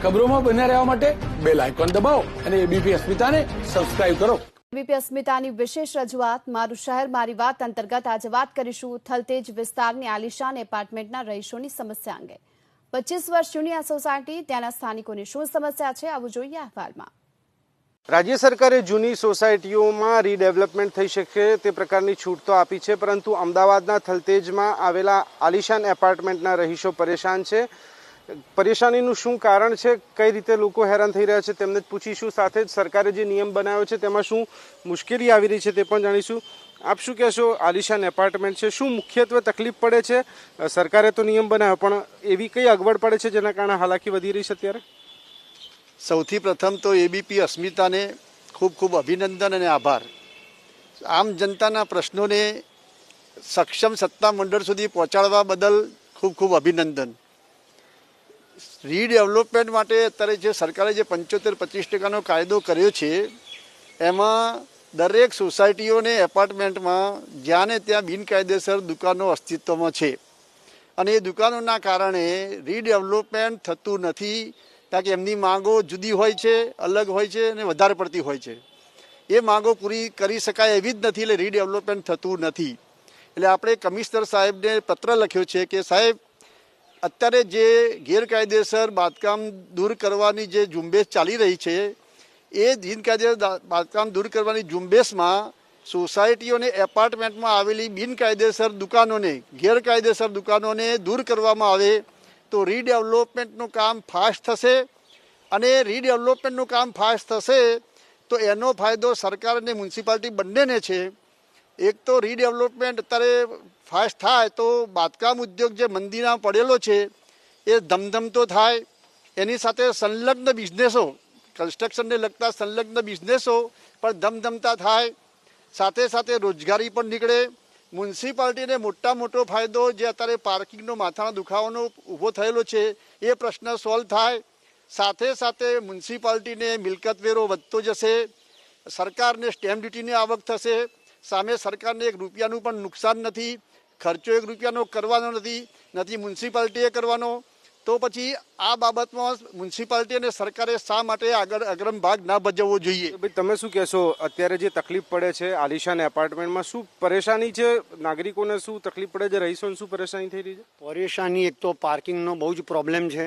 ખબરોમાં બન્યા રહેવા માટે બેલ આઇકોન દબાવો અને એબીપી અસ્મિતાને સબસ્ક્રાઇબ કરો. એબીપી અસ્મિતાની વિશેષ રજૂઆત મારું શહેર મારી વાત અંતર્ગત આજે વાત કરીશું થલતેજ વિસ્તારની આલિશાન એપાર્ટમેન્ટના રહીશોની સમસ્યા અંગે. 25 વર્ષ જૂની આ સોસાયટી ત્યાંના સ્થાનિકોની શું સમસ્યા છે આવું જોઈએ અહેવાલમાં. રાજ્ય સરકારે જૂની સોસાયટીઓમાં રીડેવલપમેન્ટ થઈ શકે તે પ્રકારની છૂટ તો આપી છે, પરંતુ અમદાવાદના થલતેજમાં આવેલા આલિશાન એપાર્ટમેન્ટના રહીશો પરેશાન છે. પરેશાનીનું શું કારણ છે, કઈ રીતે લોકો હેરાન થઈ રહ્યા છે તેમને જ પૂછીશું. સાથે જ સરકારે જે નિયમ બનાવ્યો છે તેમાં શું મુશ્કેલી આવી રહી છે તે પણ જાણીશું. આપ શું કહેશો? આલિશાન એપાર્ટમેન્ટ છે, શું મુખ્યત્વે તકલીફ પડે છે? સરકારે તો નિયમ બનાવ્યો, પણ એવી કઈ અગવડ પડે છે જેના કારણે હાલાકી વધી રહી છે અત્યારે? સૌથી પ્રથમ તો એબીપી અસ્મિતાને ખૂબ ખૂબ અભિનંદન અને આભાર. આમ જનતાના પ્રશ્નોને સક્ષમ સત્તા મંડળ સુધી પહોંચાડવા બદલ ખૂબ ખૂબ અભિનંદન. રીડેવલપમેન્ટ માટે અત્યારે જે સરકારે જે 75-25% કાયદો કર્યો છે એમાં દરેક સોસાયટીઓને એપાર્ટમેન્ટમાં જ્યાં ને ત્યાં બિનકાયદેસર દુકાનો અસ્તિત્વમાં છે અને એ દુકાનોના કારણે રીડેવલપમેન્ટ થતું નથી, કારણ કે એમની માંગો જુદી હોય છે, અલગ હોય છે અને વધારે પડતી હોય છે. એ માંગો પૂરી કરી શકાય એવી જ નથી, એટલે રીડેવલપમેન્ટ થતું નથી. એટલે આપણે કમિશનર સાહેબને પત્ર લખ્યો છે કે સાહેબ, અત્યારે જે ગેરકાયદેસર બાંધકામ દૂર કરવાની જે ઝુંબેશ ચાલી રહી છે એ બિનકાયદેસર બાંધકામ દૂર કરવાની ઝુંબેશમાં સોસાયટીઓને એપાર્ટમેન્ટમાં આવેલી બિનકાયદેસર દુકાનોને, ગેરકાયદેસર દુકાનોને દૂર કરવામાં આવે તો રીડેવલપમેન્ટનું કામ ફાસ્ટ થશે. અને રીડેવલપમેન્ટનું કામ ફાસ્ટ થશે તો એનો ફાયદો સરકાર અને મ્યુનિસિપાલિટી બંનેને છે. એક તો રીડેવલપમેન્ટ અત્યારે ફાસ્ટ થાય તો બાંધકામ ઉદ્યોગ જે મંદીમાં પડેલો છે એ ધમધમતો થાય, એની સાથે સંલગ્ન બિઝનેસો, કન્સ્ટ્રક્શનને લગતા સંલગ્ન બિઝનેસો પણ ધમધમતા થાય, સાથે સાથે રોજગારી પણ નીકળે. મ્યુનિસિપાલિટીને મોટો ફાયદો જે અત્યારે પાર્કિંગનો માથાનો દુખાવાનો ઊભો થયેલો છે એ પ્રશ્ન સોલ્વ થાય. સાથે સાથે મ્યુનિસિપાલિટીને મિલકત વેરો વધતો જશે, સરકારને સ્ટેમ્પ ડ્યુટીની આવક થશે, સામે સરકારને એક રૂપિયાનું પણ નુકસાન નથી, ખર્ચો એક રૂપિયાનો કરવાનો નથી મ્યુનિસિપાલિટીએ કરવાનો. તો પછી આ બાબતમાં મ્યુનિસિપાલિટી અને સરકારે શા માટે આગળ અગ્રમ ભાગ ના ભજવવો જોઈએ? ભાઈ, તમે શું કહેશો? અત્યારે જે તકલીફ પડે છે આલિશાન એપાર્ટમેન્ટમાં, શું પરેશાની છે? નાગરિકોને શું તકલીફ પડે છે? રહીશોને શું પરેશાની થઈ રહી છે? પરેશાની એક તો પાર્કિંગનો બહુ જ પ્રોબ્લેમ છે,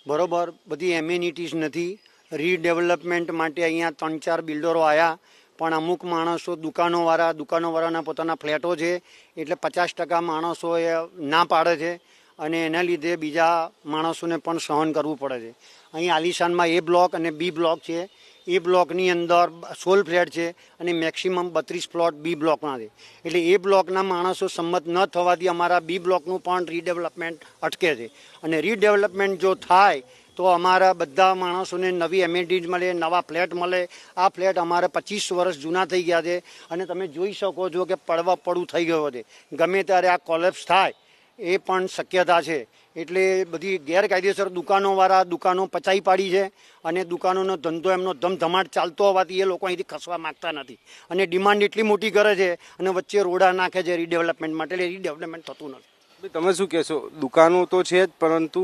બરોબર. બધી એમ્યુનિટીઝ નથી. રીડેવલપમેન્ટ માટે અહીંયા 3-4 બિલ્ડરો આવ્યા, પણ અમુક માણસો દુકાનોવાળાના પોતાના ફ્લેટો છે એટલે 50% માણસો એ ના પાડે છે અને એના લીધે બીજા માણસોને પણ સહન કરવું પડે છે. અહીં આલિશાનમાં એ બ્લોક અને બી બ્લોક છે. એ બ્લોકની અંદર 16 ફ્લેટ છે અને મેક્સિમમ 32 પ્લોટ બી બ્લોકમાં છે. એટલે એ બ્લોકના માણસો સંમત ન થવાથી અમારા બી બ્લોકનું પણ રીડેવલપમેન્ટ અટકે છે. અને રીડેવલપમેન્ટ જો થાય તો અમારા બધા માણસોને નવી એમ્યુનિટીઝ મળે, નવા ફ્લેટ મળે. આ ફ્લેટ અમારે 25 વર્ષ જૂના થઈ ગયા છે અને તમે જોઈ શકો છો કે પડવું થઈ ગયો છે. ગમે ત્યારે આ કોલેપ્સ થાય એ પણ શક્યતા છે. એટલે બધી ગેરકાયદેસર દુકાનો પચાવી પાડી છે અને દુકાનોનો ધંધો એમનો ધમધમાટ ચાલતો હોવાથી એ લોકો અહીંથી ખસવા માગતા નથી અને ડિમાન્ડ એટલી મોટી કરે છે અને વચ્ચે રોડા નાખે છે રીડેવલપમેન્ટ માટે, એટલે રીડેવલપમેન્ટ થતું નથી. તમે શું કહેશો? દુકાનો તો છે જ, પરંતુ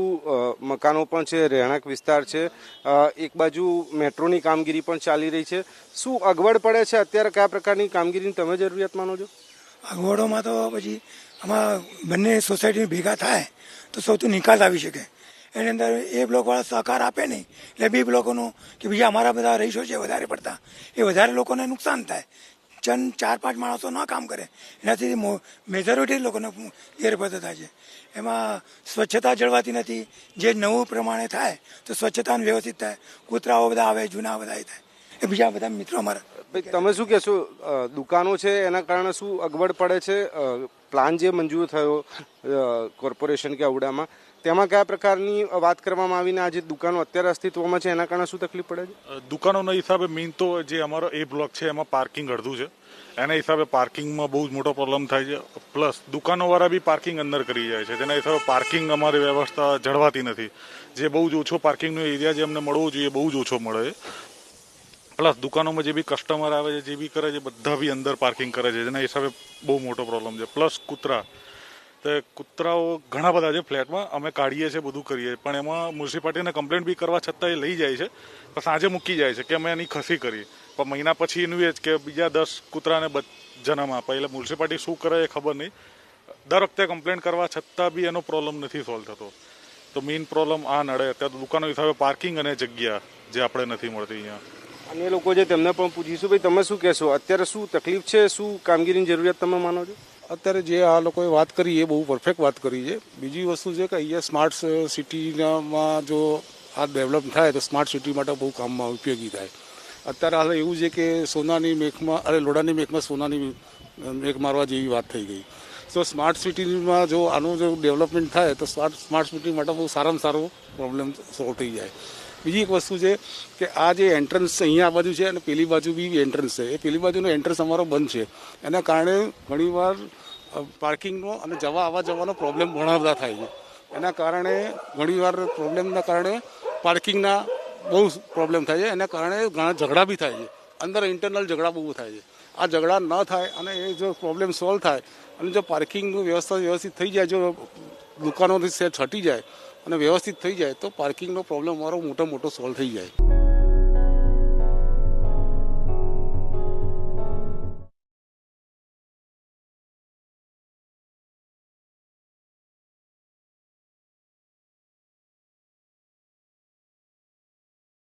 મકાનો પણ છે, રહેણાંક વિસ્તાર છે, એક બાજુ મેટ્રોની કામગીરી પણ ચાલી રહી છે. શું અગવડ પડે છે અત્યારે? કયા પ્રકારની કામગીરીની તમે જરૂરિયાત માનો છો? અગવડોમાં તો પછી આમાં બંને સોસાયટી ભેગા થાય તો સૌથી નિકાલ આવી શકે. એની અંદર એ બ્લોકવાળા સહકાર આપે નહીં એટલે બી બ્લોકોનું કે બીજા અમારા બધા રહીશો છે વધારે પડતા, એ વધારે લોકોને નુકસાન થાય. 4-5 માણસો ન કામ કરે એનાથી મેજોરિટી લોકોને ગેરફાયદો થાય છે. એમાં સ્વચ્છતા જળવાતી નથી. જે નવું પ્રમાણે થાય તો સ્વચ્છતાનું વ્યવસ્થિત થાય. કૂતરાઓ બધા આવે, જૂના બધા થાય. એ બીજા બધા મિત્રો અમારા. તમે શું કહેશો? દુકાનો છે એના કારણે શું અગવડ પડે છે? પ્લાન જે મંજૂર થયો કોર્પોરેશન કે આવડામાં, તેમાં કયા પ્રકારની વાત કરવામાં આવીને આજે દુકાનો અત્યારે અસ્તિત્વમાં છે એના કારણે શું તકલીફ પડે છે? દુકાનોના હિસાબે મેઇન તો જે અમારો એ બ્લોક છે એમાં પાર્કિંગ અડધું છે, એના હિસાબે પાર્કિંગમાં બહુ જ મોટો પ્રોબ્લેમ થાય છે. પ્લસ દુકાનોવાળા બી પાર્કિંગ અંદર કરી જાય છે, તેના હિસાબે પાર્કિંગ અમારી વ્યવસ્થા જળવાતી નથી. જે બહુ જ ઓછો પાર્કિંગનો એરિયા જે અમને મળવો જોઈએ બહુ જ ઓછો મળે છે. પ્લસ દુકાનોમાં જે બી કસ્ટમર આવે છે, જે બી કરે છે, બધા બી અંદર પાર્કિંગ કરે છે, જેના હિસાબે બહુ મોટો પ્રોબ્લેમ છે. પ્લસ કૂતરા તો કૂતરાઓ ઘણા બધા છે ફ્લેટમાં, અમે કાઢીએ છીએ, બધું કરીએ, પણ એમાં મ્યુનિસિપાલિટીને કમ્પ્લેન્ટ બી કરવા છતાં એ લઈ જાય છે, પણ સાંજે મૂકી જાય છે કે અમે એની ખસી કરી, પણ મહિના પછી એનું એ જ કે બીજા 10 કૂતરાને જન્મ આપે. એટલે મ્યુનિસિપાલિટી શું કરે એ ખબર નહીં. દર વખતે કમ્પ્લેન્ટ કરવા છતાં બી એનો પ્રોબ્લેમ નથી સોલ્વ થતો. તો મેઇન પ્રોબ્લેમ આ નડે અત્યારે તો દુકાનો હિસાબે પાર્કિંગ અને જગ્યા જે આપણે નથી મળતી અહીંયા. અન્ય લોકો છે તેમને પણ પૂછીશું. ભાઈ, તમે શું કહેશો? અત્યારે શું તકલીફ છે, શું કામગીરીની જરૂરિયાત તમે માનો છો? અત્યારે જે આ લોકોએ વાત કરી એ બહુ પરફેક્ટ વાત કરી છે. બીજી વસ્તુ છે કે અહીંયા સ્માર્ટ સિટીમાં જો આ ડેવલપ થાય તો સ્માર્ટ સિટી માટે બહુ કામમાં ઉપયોગી થાય. અત્યારે હાલ એવું છે કે સોનાની મેઘમાં લોડાની મેઘમાં સોનાની મેઘ મારવા જેવી વાત થઈ ગઈ. તો સ્માર્ટ સિટીમાં જો આનું જો ડેવલપમેન્ટ થાય તો સ્માર્ટ સિટી માટે બહુ સારામાં સારો પ્રોબ્લેમ સોલ્વ થઈ જાય. બીજી એક વસ્તુ છે કે આ જે એન્ટ્રન્સ અહીંયા આ બાજુ છે અને પેલી બાજુ બી એન્ટ્રન્સ છે, એ પેલી બાજુનો એન્ટ્રન્સ અમારો બંધ છે. એના કારણે ઘણીવાર પાર્કિંગનો અને આવવા જવાનો પ્રોબ્લેમ ઘણા બધા થાય છે. એના કારણે ઘણીવાર પ્રોબ્લેમના કારણે પાર્કિંગના બહુ પ્રોબ્લેમ થાય છે. એના કારણે ઘણા ઝઘડા બી થાય છે, અંદર ઇન્ટરનલ ઝઘડા બહુ થાય છે. આ ઝઘડા ન થાય અને એ જો પ્રોબ્લેમ સોલ્વ થાય અને જો પાર્કિંગનું વ્યવસ્થા વ્યવસ્થિત થઈ જાય, જો દુકાનોથી સેટ હટી જાય અને વ્યવસ્થિત થઈ જાય તો પાર્કિંગનો પ્રોબ્લેમ અમારો મોટો સોલ્વ થઈ જાય.